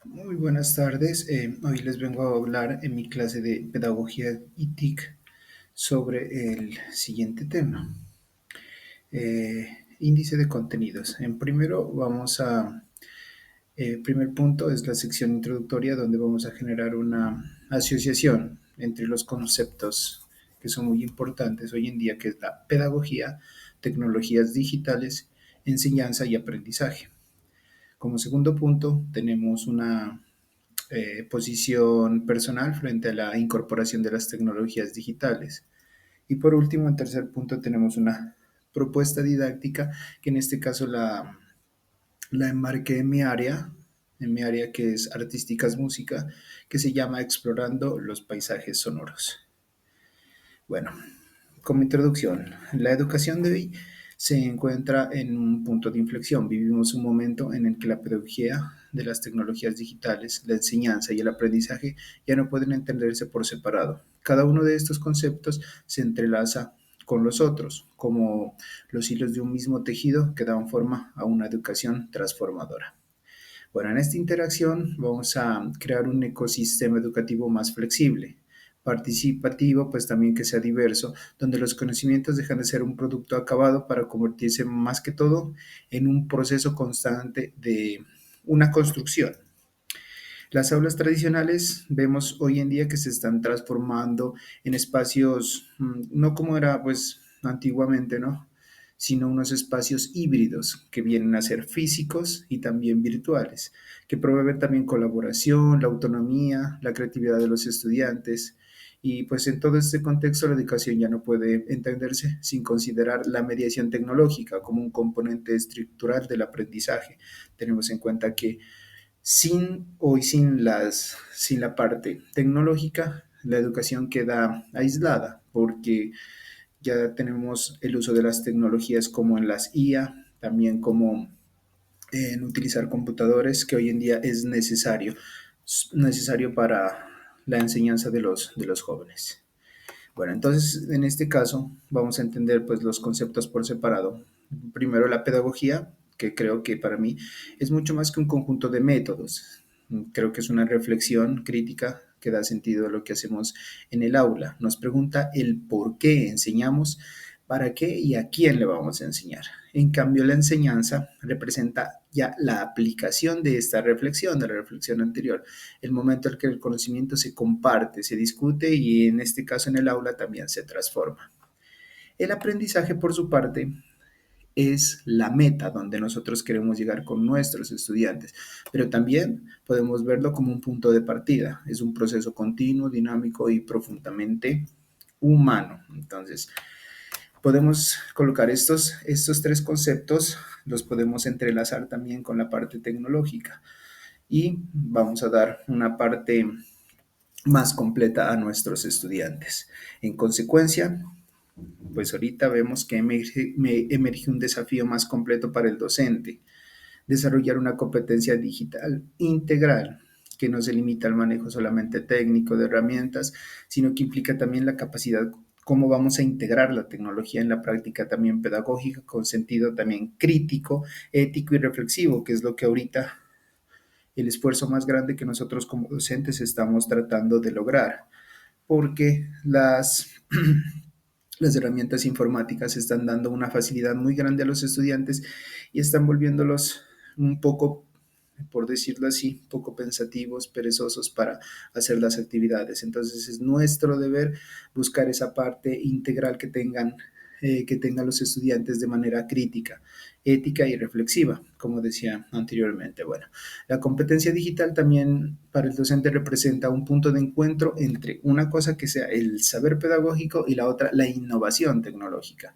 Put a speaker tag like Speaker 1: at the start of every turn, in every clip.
Speaker 1: Muy buenas tardes. Hoy les vengo a hablar en mi clase de Pedagogía y TIC sobre el siguiente tema, índice de contenidos. Primer punto es la sección introductoria donde vamos a generar una asociación entre los conceptos que son muy importantes hoy en día, que es la pedagogía, tecnologías digitales, enseñanza y aprendizaje. Como segundo punto, tenemos una posición personal frente a la incorporación de las tecnologías digitales. Y por último, en tercer punto, tenemos una propuesta didáctica que en este caso la enmarqué en mi área que es artísticas música, que se llama Explorando los paisajes sonoros. Bueno, como introducción, la educación de hoy se encuentra en un punto de inflexión. Vivimos un momento en el que la pedagogía de las tecnologías digitales, la enseñanza y el aprendizaje ya no pueden entenderse por separado. Cada uno de estos conceptos se entrelaza con los otros, como los hilos de un mismo tejido que dan forma a una educación transformadora. Bueno, en esta interacción vamos a crear un ecosistema educativo más flexible, participativo, pues también que sea diverso, donde los conocimientos dejan de ser un producto acabado para convertirse más que todo en un proceso constante de una construcción. Las aulas tradicionales vemos hoy en día que se están transformando en espacios, no como era pues antiguamente, ¿no? Sino unos espacios híbridos que vienen a ser físicos y también virtuales, que promueven también colaboración, la autonomía, la creatividad de los estudiantes. Y pues en todo este contexto la educación ya no puede entenderse sin considerar la mediación tecnológica como un componente estructural del aprendizaje. Tenemos en cuenta que sin la parte tecnológica, la educación queda aislada porque ya tenemos el uso de las tecnologías como en las IA, también como en utilizar computadores, que hoy en día necesario para la enseñanza de los jóvenes. Bueno, entonces en este caso vamos a entender pues los conceptos por separado. Primero la pedagogía, que creo que para mí es mucho más que un conjunto de métodos. Creo que es una reflexión crítica que da sentido a lo que hacemos en el aula. Nos pregunta el por qué enseñamos, para qué y a quién le vamos a enseñar. En cambio, la enseñanza representa ya la aplicación de esta reflexión, de la reflexión anterior, el momento en el que el conocimiento se comparte, se discute y en este caso en el aula también se transforma. El aprendizaje, por su parte, es la meta donde nosotros queremos llegar con nuestros estudiantes, pero también podemos verlo como un punto de partida. Es un proceso continuo, dinámico y profundamente humano. Entonces, podemos colocar estos tres conceptos, los podemos entrelazar también con la parte tecnológica y vamos a dar una parte más completa a nuestros estudiantes. En consecuencia, pues ahorita vemos que emerge un desafío más completo para el docente, desarrollar una competencia digital integral que no se limita al manejo solamente técnico de herramientas, sino que implica también la capacidad cómo vamos a integrar la tecnología en la práctica también pedagógica con sentido también crítico, ético y reflexivo, que es lo que ahorita el esfuerzo más grande que nosotros como docentes estamos tratando de lograr, porque las herramientas informáticas están dando una facilidad muy grande a los estudiantes y están volviéndolos un poco, por decirlo así, poco pensativos, perezosos para hacer las actividades. Entonces es nuestro deber buscar esa parte integral que tengan los estudiantes de manera crítica, ética y reflexiva, como decía anteriormente. Bueno, la competencia digital también para el docente representa un punto de encuentro entre una cosa que sea el saber pedagógico y la otra la innovación tecnológica.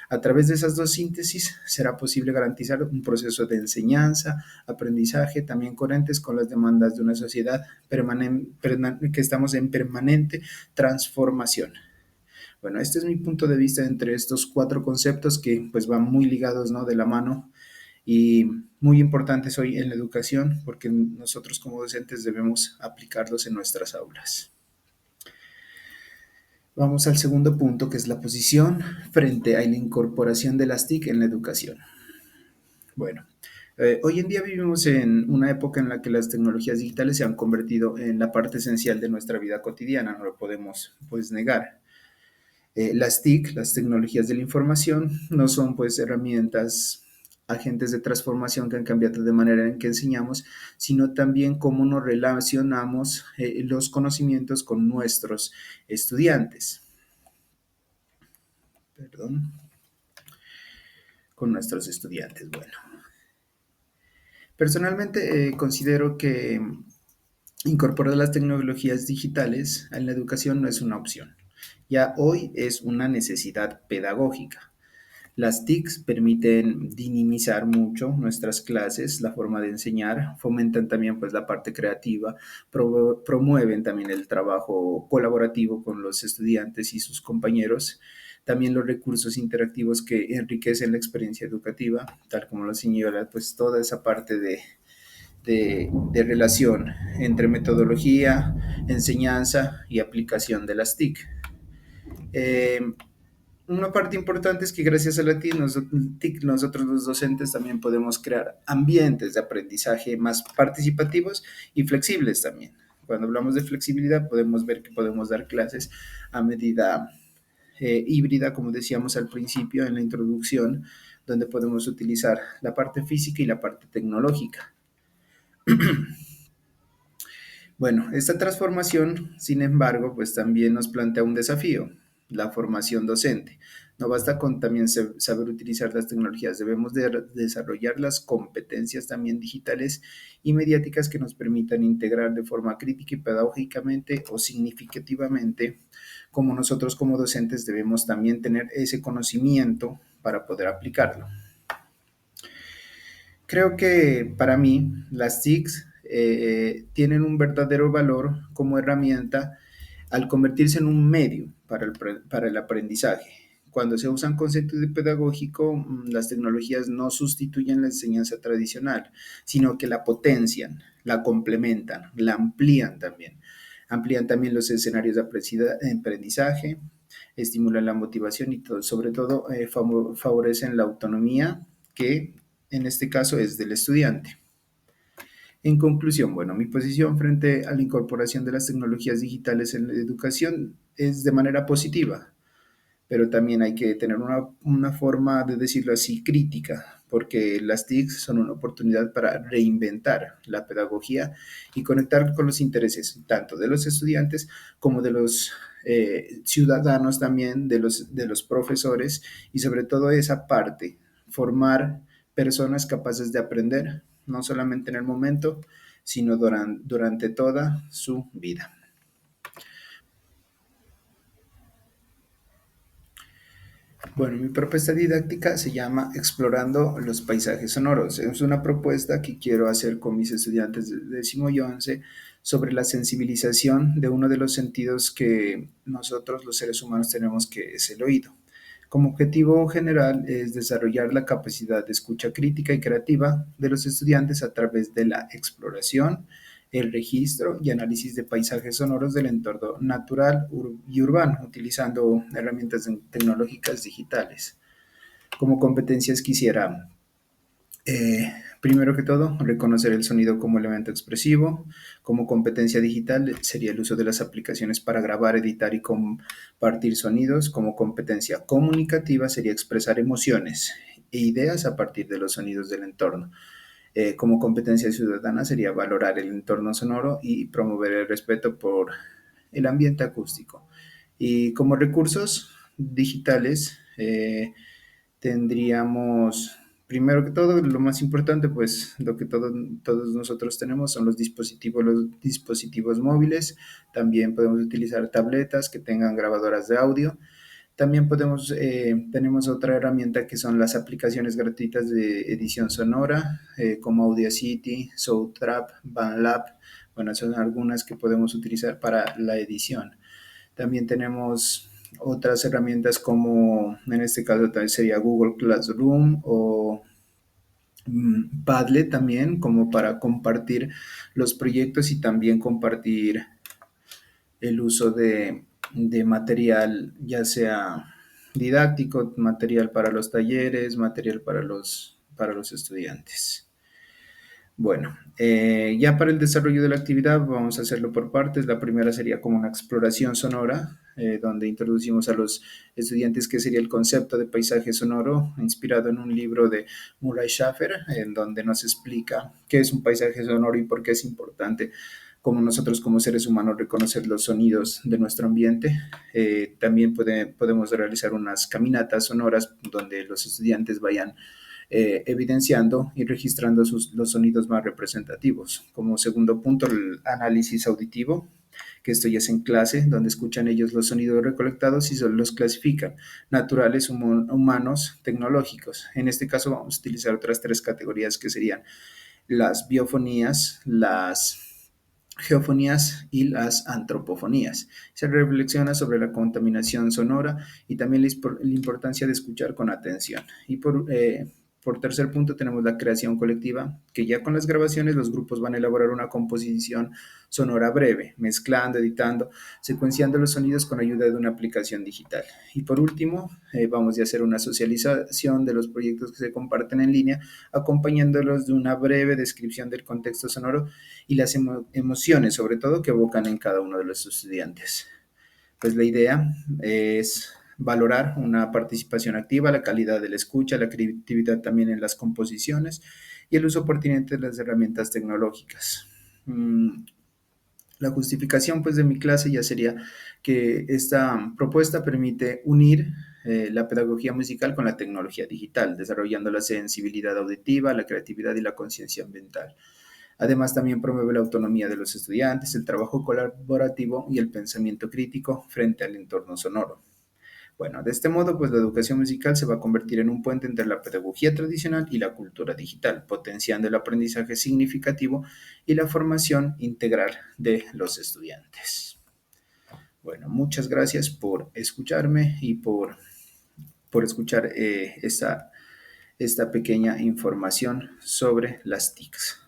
Speaker 1: A través de esas dos síntesis será posible garantizar un proceso de enseñanza, aprendizaje, también coherentes con las demandas de una sociedad que estamos en permanente transformación. Bueno, este es mi punto de vista entre estos cuatro conceptos que pues van muy ligados, ¿no? De la mano y muy importantes hoy en la educación porque nosotros como docentes debemos aplicarlos en nuestras aulas. Vamos al segundo punto, que es la posición frente a la incorporación de las TIC en la educación. Bueno, Hoy en día vivimos en una época en la que las tecnologías digitales se han convertido en la parte esencial de nuestra vida cotidiana, no lo podemos pues negar. Las TIC, las tecnologías de la información, no son pues herramientas, agentes de transformación que han cambiado de manera en que enseñamos, sino también cómo nos relacionamos los conocimientos con nuestros estudiantes. Perdón, con nuestros estudiantes. Bueno, personalmente considero que incorporar las tecnologías digitales en la educación no es una opción. Ya hoy es una necesidad pedagógica. Las TICs permiten dinamizar mucho nuestras clases, la forma de enseñar, fomentan también pues la parte creativa, promueven también el trabajo colaborativo con los estudiantes y sus compañeros, también los recursos interactivos que enriquecen la experiencia educativa, tal como lo señala pues toda esa parte de relación entre metodología, enseñanza y aplicación de las TIC. Eh, una parte importante es que gracias a la TIC nosotros los docentes también podemos crear ambientes de aprendizaje más participativos y flexibles también. Cuando hablamos de flexibilidad podemos ver que podemos dar clases a medida híbrida, como decíamos al principio en la introducción, donde podemos utilizar la parte física y la parte tecnológica. Bueno, esta transformación, sin embargo, pues también nos plantea un desafío, la formación docente. No basta con también saber utilizar las tecnologías, debemos de desarrollar las competencias también digitales y mediáticas que nos permitan integrar de forma crítica y pedagógicamente o significativamente, como nosotros como docentes debemos también tener ese conocimiento para poder aplicarlo. Creo que para mí las TICs tienen un verdadero valor como herramienta al convertirse en un medio para el aprendizaje. Cuando se usan conceptos de pedagógico, las tecnologías no sustituyen la enseñanza tradicional, sino que la potencian, la complementan, la amplían también. Amplían también los escenarios de aprendizaje, estimulan la motivación y sobre todo favorecen la autonomía que en este caso es del estudiante. En conclusión, bueno, mi posición frente a la incorporación de las tecnologías digitales en la educación es de manera positiva, pero también hay que tener una forma de decirlo así crítica, porque las TICs son una oportunidad para reinventar la pedagogía y conectar con los intereses tanto de los estudiantes como de los ciudadanos también, de los profesores y sobre todo esa parte, formar personas capaces de aprender, no solamente en el momento, sino durante toda su vida. Bueno, mi propuesta didáctica se llama Explorando los paisajes sonoros. Es una propuesta que quiero hacer con mis estudiantes de décimo y once sobre la sensibilización de uno de los sentidos que nosotros los seres humanos tenemos, que es el oído. Como objetivo general es desarrollar la capacidad de escucha crítica y creativa de los estudiantes a través de la exploración, el registro y análisis de paisajes sonoros del entorno natural y urbano, utilizando herramientas tecnológicas digitales. Como competencias quisiera, primero que todo, reconocer el sonido como elemento expresivo. Como competencia digital sería el uso de las aplicaciones para grabar, editar y compartir sonidos. Como competencia comunicativa sería expresar emociones e ideas a partir de los sonidos del entorno. Como competencia ciudadana sería valorar el entorno sonoro y promover el respeto por el ambiente acústico. Y como recursos digitales tendríamos, primero que todo, lo más importante, pues lo que todos nosotros tenemos son los dispositivos móviles. También podemos utilizar tabletas que tengan grabadoras de audio. También tenemos otra herramienta que son las aplicaciones gratuitas de edición sonora, como Audacity, Soundtrap, BandLab. Bueno, son algunas que podemos utilizar para la edición. También tenemos otras herramientas como, en este caso también sería Google Classroom o Padlet también, como para compartir los proyectos y también compartir el uso de material, ya sea didáctico, material para los talleres, material para los estudiantes. Bueno, ya para el desarrollo de la actividad vamos a hacerlo por partes. La primera sería como una exploración sonora, donde introducimos a los estudiantes qué sería el concepto de paisaje sonoro, inspirado en un libro de Murray Schafer, en donde nos explica qué es un paisaje sonoro y por qué es importante como nosotros como seres humanos reconocer los sonidos de nuestro ambiente. También podemos realizar unas caminatas sonoras donde los estudiantes vayan evidenciando y registrando los sonidos más representativos. Como segundo punto, el análisis auditivo, que esto ya es en clase, donde escuchan ellos los sonidos recolectados y solo los clasifican, naturales, humanos, tecnológicos. En este caso vamos a utilizar otras tres categorías que serían las biofonías, las geofonías y las antropofonías. Se reflexiona sobre la contaminación sonora y también la importancia de escuchar con atención. Y por tercer punto tenemos la creación colectiva, que ya con las grabaciones los grupos van a elaborar una composición sonora breve, mezclando, editando, secuenciando los sonidos con ayuda de una aplicación digital. Y por último, vamos a hacer una socialización de los proyectos que se comparten en línea, acompañándolos de una breve descripción del contexto sonoro y las emociones, sobre todo, que evocan en cada uno de los estudiantes. Pues la idea es valorar una participación activa, la calidad de la escucha, la creatividad también en las composiciones y el uso pertinente de las herramientas tecnológicas. La justificación pues de mi clase ya sería que esta propuesta permite unir la pedagogía musical con la tecnología digital, desarrollando la sensibilidad auditiva, la creatividad y la conciencia ambiental. Además, también promueve la autonomía de los estudiantes, el trabajo colaborativo y el pensamiento crítico frente al entorno sonoro. Bueno, de este modo, pues la educación musical se va a convertir en un puente entre la pedagogía tradicional y la cultura digital, potenciando el aprendizaje significativo y la formación integral de los estudiantes. Bueno, muchas gracias por escucharme y por escuchar esta pequeña información sobre las TICs.